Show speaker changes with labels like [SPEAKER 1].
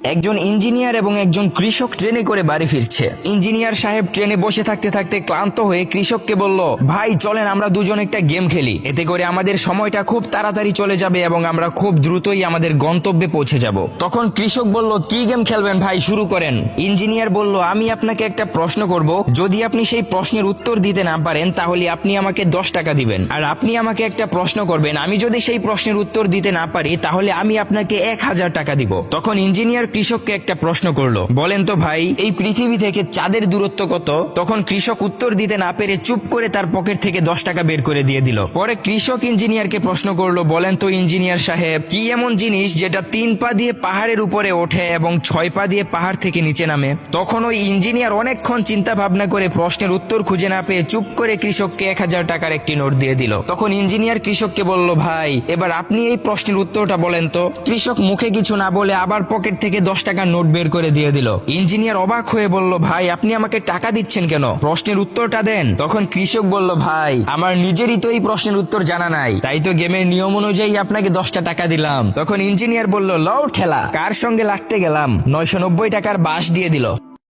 [SPEAKER 1] একজন ইঞ্জিনিয়ার এবং একজন কৃষক ট্রেনে করে বাড়ি ফিরছে। ইঞ্জিনিয়ার সাহেব ট্রেনে বসে থাকতে থাকতে ক্লান্ত হয়ে কৃষককে বলল, ভাই চলেন আমরা দুজন একটা গেম খেলি, এতে করে আমাদের সময়টা খুব তাড়াতাড়ি চলে যাবে এবং আমরা খুব দ্রুতই আমাদের গন্তব্যে পৌঁছে যাব। তখন কৃষক বলল, কি গেম খেলবেন ভাই, শুরু করেন। ইঞ্জিনিয়ার বলল, আমি আপনাকে একটা প্রশ্ন করব, যদি আপনি সেই প্রশ্নের উত্তর দিতে না পারেন তাহলে আপনি আমাকে 10 টাকা দিবেন, আর আপনি আমাকে একটা প্রশ্ন করবেন, আমি যদি সেই প্রশ্নের উত্তর দিতে না পারি তাহলে আমি আপনাকে 1000 টাকা দিব। তখন ইঞ্জিনিয়ার কৃষককে একটা প্রশ্ন করলো, বলেন তো ভাই এই পৃথিবী থেকে চাঁদের দূরত্ব কত? তখন কৃষক উত্তর দিতে না পেরে চুপ করে তার পকেট থেকে 10 টাকা বের করে দিয়ে দিল। পরে কৃষক ইঞ্জিনিয়ারকে প্রশ্ন করলো, বলেন তো ইঞ্জিনিয়ার সাহেব, কি এমন জিনিস যেটা 3 পা দিয়ে পাহাড়ের উপরে ওঠে এবং 6 পা দিয়ে পাহাড় থেকে নিচে নামে? তখন ওই ইঞ্জিনিয়ার অনেকক্ষণ চিন্তা ভাবনা করে প্রশ্নের উত্তর খুঁজে না পেয়ে চুপ করে কৃষককে 1000 টাকার একটি নোট দিয়ে দিল। তখন ইঞ্জিনিয়ার কৃষককে বলল, ভাই এবার আপনি এই প্রশ্নের উত্তরটা বলেন তো। কৃষক মুখে কিছু না বলে আবার পকেট থেকে 10 টাকার নোট বের করে দিয়ে দিল। ইঞ্জিনিয়ার অবাক হয়ে বলল, ভাই আপনি আমাকে টাকা দিচ্ছেন কেন, প্রশ্নের উত্তরটা দেন। তখন কৃষক বলল, ভাই আমার নিজেরই তো এই প্রশ্নের উত্তর জানা নাই, তাই তো গেমের নিয়ম অনুযায়ী আপনাকে 10টা টাকা দিলাম। তখন ইঞ্জিনিয়ার বলল, লও ঠেলা, কার সঙ্গে লাগতে গেলাম, 990 টাকার বাঁশ দিয়ে দিল।